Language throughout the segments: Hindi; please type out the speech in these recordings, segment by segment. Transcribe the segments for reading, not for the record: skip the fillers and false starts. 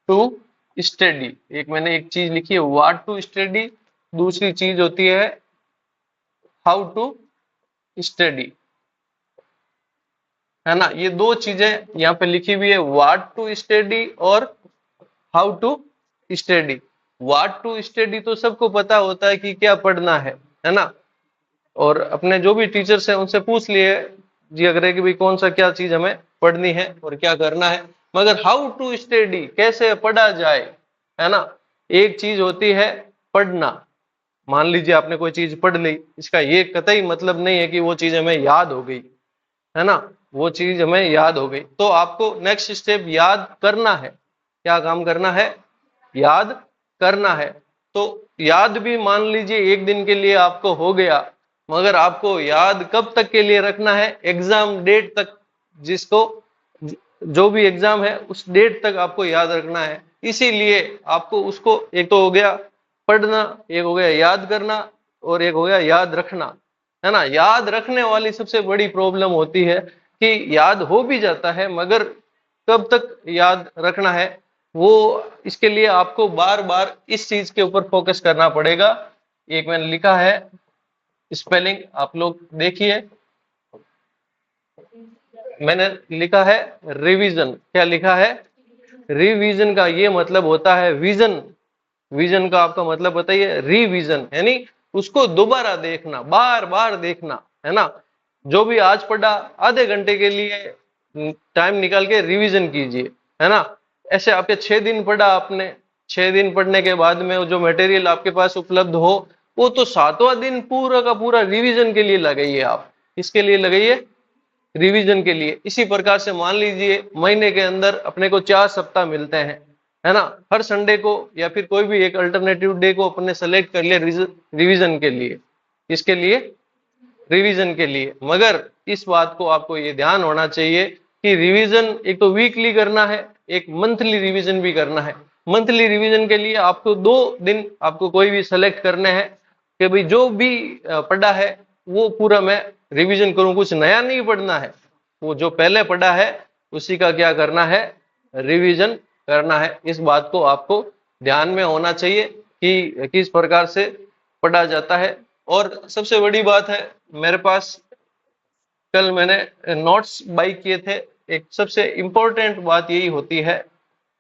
To study. एक मैंने एक चीज लिखी है व्हाट टू स्टडी, दूसरी चीज होती है हाउ टू स्टडी, है ना। ये दो चीजें यहाँ पे लिखी हुई है, व्हाट टू स्टडी और how to study. What to study तो सबको पता होता है कि क्या पढ़ना है ना। और अपने जो भी टीचर्स हैं उनसे पूछ लिए जी अगर कि भाई कौन सा क्या चीज हमें पढ़नी है और क्या करना है। मगर हाउ टू स्टडी, कैसे पढ़ा जाए, है ना। एक चीज होती है पढ़ना, मान लीजिए आपने कोई चीज पढ़ ली, इसका ये कतई मतलब नहीं है कि वो चीज हमें याद हो गई, है ना। वो चीज हमें याद हो गई तो आपको नेक्स्ट स्टेप याद करना है। क्या काम करना है? याद करना है। तो याद भी मान लीजिए एक दिन के लिए आपको हो गया, मगर आपको याद कब तक के लिए रखना है? एग्जाम डेट तक, जिसको जो भी एग्जाम है उस डेट तक आपको याद रखना है। इसीलिए आपको उसको, एक तो हो गया पढ़ना, एक हो गया याद करना, और एक हो गया याद रखना, है ना। याद रखने वाली सबसे बड़ी प्रॉब्लम होती है कि याद हो भी जाता है मगर कब तक याद रखना है, वो इसके लिए आपको बार बार इस चीज के ऊपर फोकस करना पड़ेगा। एक मैंने लिखा है स्पेलिंग, आप लोग देखिए, मैंने लिखा है रिवीजन। क्या लिखा है? रिवीजन का ये मतलब होता है विजन। विजन का आपका मतलब बताइए? रिवीजन यानी उसको दोबारा देखना, बार बार देखना, है ना। जो भी आज पढ़ा आधे घंटे के लिए टाइम निकाल के रिवीजन कीजिए, है ना। ऐसे आपके 6 दिन पढ़ा आपने, 6 दिन पढ़ने के बाद में जो मटेरियल आपके पास उपलब्ध हो, वो तो 7वां दिन पूरा का पूरा रिवीजन के लिए लगाइए। आप इसके लिए लगाइए, रिवीजन के लिए। इसी प्रकार से मान लीजिए महीने के अंदर अपने को 4 सप्ताह मिलते हैं, है ना। हर संडे को या फिर कोई भी एक अल्टरनेटिव डे को अपने सेलेक्ट कर लिया रिवीजन के लिए। इसके लिए रिवीजन के लिए। मगर इस बात को आपको ये ध्यान होना चाहिए कि रिवीजन एक तो वीकली करना है, एक मंथली रिवीजन भी करना है। मंथली रिवीजन के लिए आपको 2 दिन आपको कोई भी सेलेक्ट करने हैं कि भाई जो भी पढ़ा है वो पूरा मैं रिवीजन करूं, कुछ नया नहीं पढ़ना है, वो जो पहले पढ़ा है उसी का क्या करना है? रिवीजन करना है। इस बात को आपको ध्यान में होना चाहिए कि किस प्रकार से पढ़ा जाता है। और सबसे बड़ी बात है, मेरे पास कल मैंने नोट्स बाई किए थे। एक सबसे इंपॉर्टेंट बात यही होती है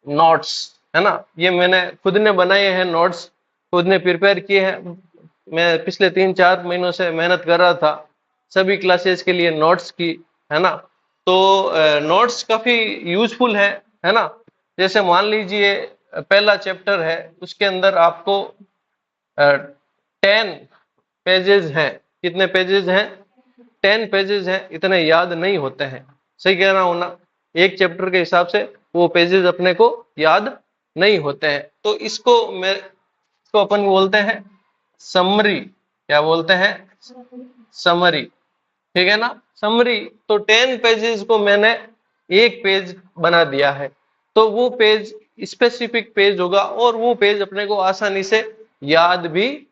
नोट्स, है ना। ये मैंने खुद ने बनाए हैं नोट्स, खुद ने प्रिपेयर किए हैं। मैं पिछले 3-4 महीनों से मेहनत कर रहा था सभी क्लासेस के लिए नोट्स की, है ना। तो नोट्स काफी यूजफुल है ना। जैसे मान लीजिए पहला चैप्टर है, उसके अंदर आपको 10 पेजेस हैं। कितने पेजेस हैं? 10 पेजेस हैं। इतने याद नहीं होते हैं, सही कह रहा हूं ना। एक चैप्टर के हिसाब से वो पेजेस अपने को याद नहीं होते हैं। तो इसको अपन बोलते हैं समरी। क्या बोलते हैं? समरी, ठीक है ना। समरी। तो 10 पेजेस को मैंने एक पेज बना दिया है, तो वो पेज स्पेसिफिक पेज होगा और वो पेज अपने को आसानी से याद भी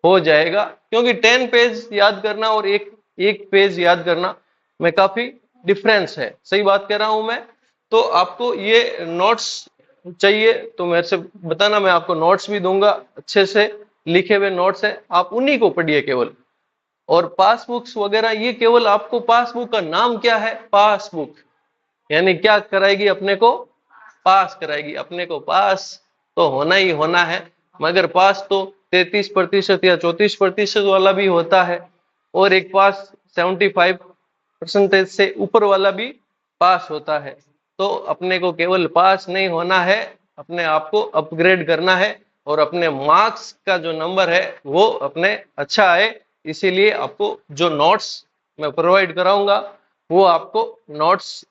हो जाएगा। क्योंकि 10 पेज याद करना और एक एक पेज याद करना में काफी डिफरेंस है। सही बात कह रहा हूं मैं? तो आपको ये नोट्स चाहिए तो मेरे से बताना, मैं आपको नोट्स भी दूंगा, अच्छे से लिखे हुए नोट्स है, आप उन्हीं को पढ़िए केवल। और पासबुक्स वगैरह, ये केवल आपको पासबुक का नाम क्या है? पासबुक यानी क्या कराएगी? अपने को पास कराएगी। अपने को पास तो होना ही होना है, मगर पास तो 33% या 34% वाला भी होता है, और एक पास 75% से ऊपर वाला भी पास होता है। तो अपने को केवल पास नहीं होना है, अपने आप को अपग्रेड करना है और अपने मार्क्स का जो नंबर है वो अपने अच्छा आए। इसीलिए आपको जो नोट्स मैं प्रोवाइड कराऊंगा वो आपको नोट्स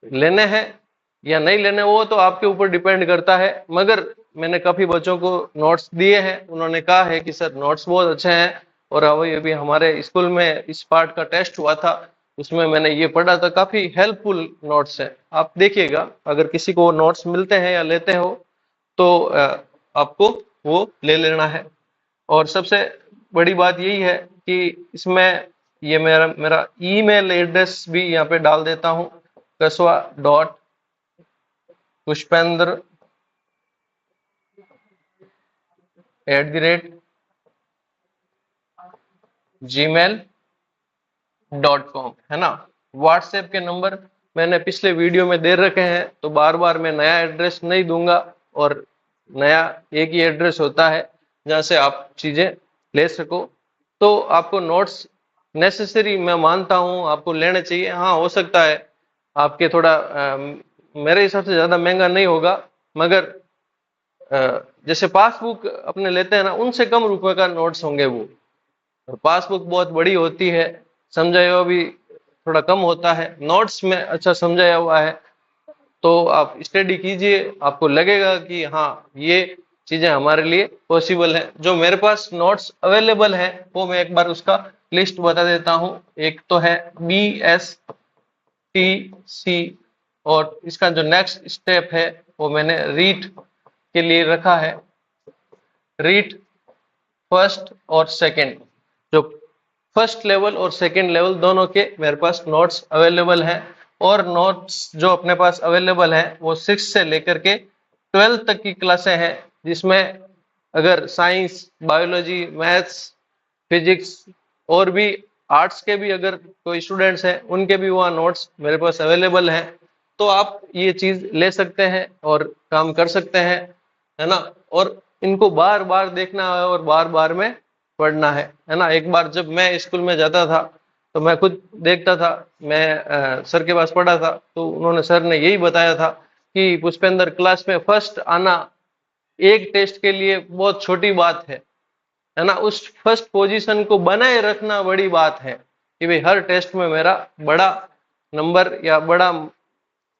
लेने हैं या नहीं लेने, वो तो आपके ऊपर डिपेंड करता है। मगर मैंने काफी बच्चों को नोट्स दिए हैं, उन्होंने कहा है कि सर नोट्स बहुत अच्छे हैं। और अभी हमारे स्कूल में इस पार्ट का टेस्ट हुआ था, उसमें मैंने ये पढ़ा था, काफी हेल्पफुल नोट्स है। आप देखिएगा, अगर किसी को नोट्स मिलते हैं या लेते हो तो आपको वो ले लेना है। और सबसे बड़ी बात यही है कि इसमें ये मेरा मेरा ईमेल एड्रेस भी यहाँ पे डाल देता हूँ, kaswa.pushpendra @gmail.com, है ना। व्हाट्सएप के नंबर मैंने पिछले वीडियो में दे रखे हैं, तो बार बार मैं नया एड्रेस नहीं दूंगा, और नया एक ही एड्रेस होता है जहां से आप चीजें ले सको। तो आपको नोट्स नेसेसरी मैं मानता हूं, आपको लेने चाहिए। हाँ, हो सकता है आपके थोड़ा मेरे हिसाब से ज्यादा महंगा नहीं होगा, मगर जैसे पासबुक अपने लेते हैं ना, उनसे कम रुपए का नोट्स होंगे वो। और पासबुक बहुत बड़ी होती है, समझाया हुआ भी थोड़ा कम होता है, नोट्स में अच्छा समझाया हुआ है। तो आप स्टडी कीजिए, आपको लगेगा कि हाँ, ये चीजें हमारे लिए पॉसिबल है। जो मेरे पास नोट्स अवेलेबल है वो मैं एक बार उसका लिस्ट बता देता हूँ। एक तो है BSTC, और इसका जो नेक्स्ट स्टेप है वो मैंने रीट के लिए रखा है। रीट फर्स्ट और सेकंड, जो फर्स्ट लेवल और सेकंड लेवल दोनों के मेरे पास नोट्स अवेलेबल हैं। और नोट्स जो अपने पास अवेलेबल है वो 6 से लेकर के 12 तक की क्लासें हैं, जिसमें अगर साइंस, बायोलॉजी, मैथ्स, फिजिक्स और भी आर्ट्स के भी अगर कोई स्टूडेंट्स हैं, उनके भी वहाँ नोट्स मेरे पास अवेलेबल हैं। तो आप ये चीज ले सकते हैं और काम कर सकते हैं, है ना। और इनको बार बार देखना है और बार बार में पढ़ना है ना। एक बार जब मैं स्कूल में जाता था तो मैं खुद देखता था, मैं सर के पास पढ़ा था, तो उन्होंने, सर ने यही बताया था कि पुष्पेंद्र, क्लास में फर्स्ट आना एक टेस्ट के लिए बहुत छोटी बात है ना। उस फर्स्ट पोजीशन को बनाए रखना बड़ी बात है, कि भाई हर टेस्ट में मेरा बड़ा नंबर या बड़ा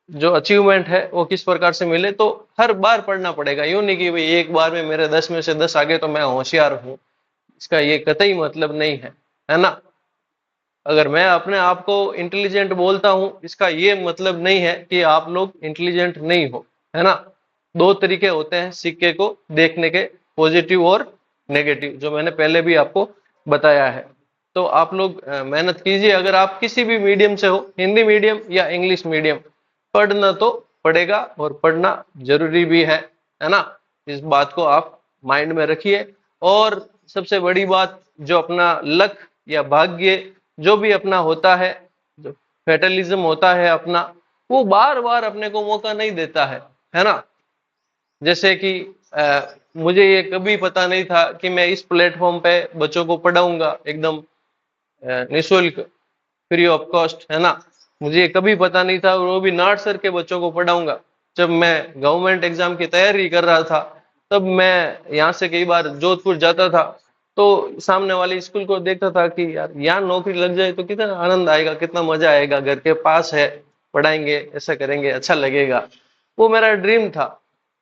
जो अचीवमेंट है वो किस प्रकार से मिले। तो हर बार पढ़ना पड़ेगा, यूं नहीं कि भाई एक बार में मेरे 10 में से 10 आ गए तो मैं होशियार हूँ। इसका ये कतई मतलब नहीं है ना। अगर मैं अपने आप को इंटेलिजेंट बोलता हूँ, इसका ये मतलब नहीं है कि आप लोग इंटेलिजेंट नहीं हो, है ना। दो तरीके होते हैं सिक्के को देखने के, पॉजिटिव और नेगेटिव, जो मैंने पहले भी आपको बताया है। तो आप लोग मेहनत कीजिए। अगर आप किसी भी मीडियम से हो, हिंदी मीडियम या इंग्लिश मीडियम, पढ़ना तो पड़ेगा, और पढ़ना जरूरी भी है ना। इस बात को आप माइंड में रखिए। और सबसे बड़ी बात, जो अपना लक या भाग्य जो भी अपना होता है, जो फेटलिज्म होता है अपना, वो बार बार अपने को मौका नहीं देता है ना। जैसे कि मुझे ये कभी पता नहीं था कि मैं इस प्लेटफॉर्म पे बच्चों को पढ़ाऊंगा एकदम निःशुल्क, फ्री ऑफ कॉस्ट, है ना। मुझे ये कभी पता नहीं था, और वो भी नार्सर के बच्चों को पढ़ाऊंगा। जब मैं गवर्नमेंट एग्जाम की तैयारी कर रहा था, तब मैं यहाँ से कई बार जोधपुर जाता था, तो सामने वाले स्कूल को देखता था कि यार यहाँ नौकरी लग जाए तो कितना आनंद आएगा, कितना मजा आएगा, घर के पास है, पढ़ाएंगे, ऐसा करेंगे, अच्छा लगेगा। वो मेरा ड्रीम था।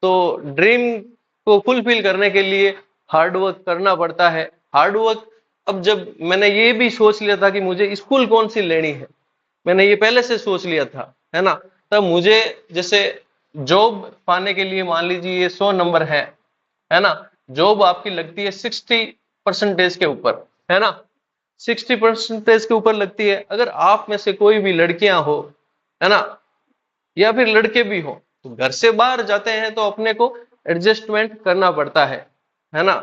तो ड्रीम को फुलफिल करने के लिए हार्ड वर्क करना पड़ता है। हार्ड वर्क, अब जब मैंने ये भी सोच लिया था कि मुझे स्कूल कौन सी लेनी है, मैंने ये पहले से सोच लिया था, है ना। तब मुझे, जैसे जॉब पाने के लिए मान लीजिए ये 100 नंबर है ना। जॉब आपकी लगती है 60% के ऊपर, है ना। 60% के ऊपर लगती है। अगर आप में से कोई भी लड़कियां हो, है ना, या फिर लड़के भी हो, तो घर से बाहर जाते हैं तो अपने को एडजस्टमेंट करना पड़ता है ना।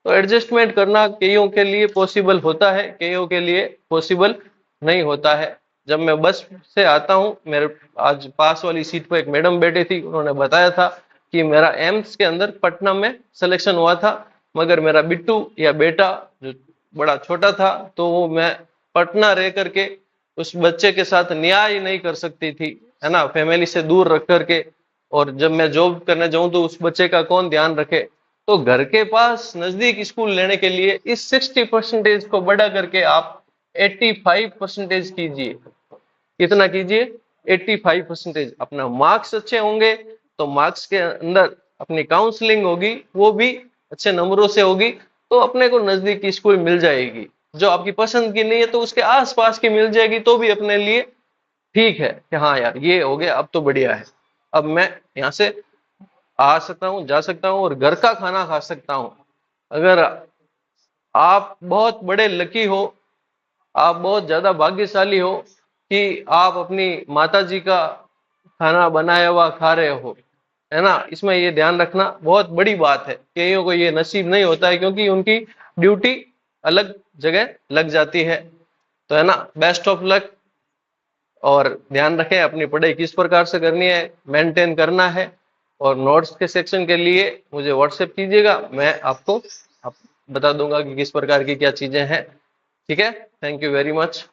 तो एडजस्टमेंट करना कईयों के लिए पॉसिबल होता है, कईयों के लिए पॉसिबल नहीं होता है। जब मैं बस से आता हूँ, मेरे आज पास वाली सीट पर एक मैडम बैठी थी, उन्होंने बताया था कि मेरा एम्स के अंदर पटना में सिलेक्शन हुआ था, मगर मेरा बिट्टू या बेटा जो बड़ा छोटा था, तो वो मैं पटना रह करके उस बच्चे के साथ न्याय नहीं कर सकती थी, है ना, फैमिली से दूर रख करके। और जब मैं जॉब करने जाऊं तो उस बच्चे का कौन ध्यान रखे। तो घर के पास नजदीक स्कूल लेने के लिए इस 60% को बढ़ा करके आप 85% कीजिए। कितना कीजिए? 85%। अपना मार्क्स अच्छे होंगे तो मार्क्स के अंदर अपनी काउंसलिंग होगी, वो भी अच्छे नंबरों से होगी, तो अपने को नजदीक की स्कूल मिल जाएगी। जो आपकी पसंद की नहीं है तो उसके आसपास की मिल जाएगी, तो भी अपने लिए ठीक है कि हाँ यार ये हो गया, अब तो बढ़िया है, अब मैं यहाँ से आ सकता हूँ, जा सकता हूँ और घर का खाना खा सकता हूँ। अगर आप बहुत बड़े लकी हो, आप बहुत ज्यादा भाग्यशाली हो कि आप अपनी माता जी का खाना बनाया हुआ खा रहे हो, है ना। इसमें ये ध्यान रखना बहुत बड़ी बात है, कईयों को ये नसीब नहीं होता है क्योंकि उनकी ड्यूटी अलग जगह लग जाती है। तो है ना, बेस्ट ऑफ लक, और ध्यान रखें अपनी पढ़ाई किस प्रकार से करनी है, मेंटेन करना है। और नोट्स के सेक्शन के लिए मुझे व्हाट्सएप कीजिएगा, मैं आपको बता दूंगा कि किस प्रकार की क्या चीजें हैं। ठीक है, थैंक यू वेरी मच।